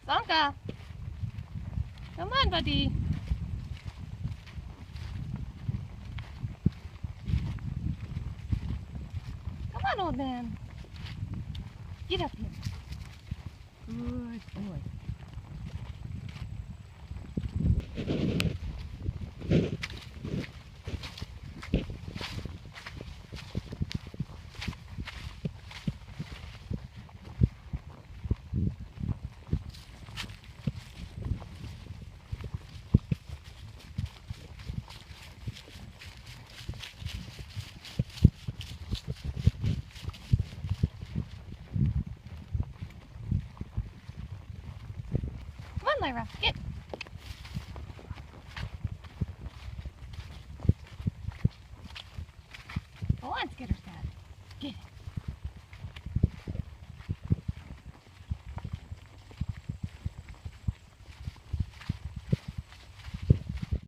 Zonka, come on, buddy. Come on, old man. Get up here. Good boy. Come on, Lyra, get.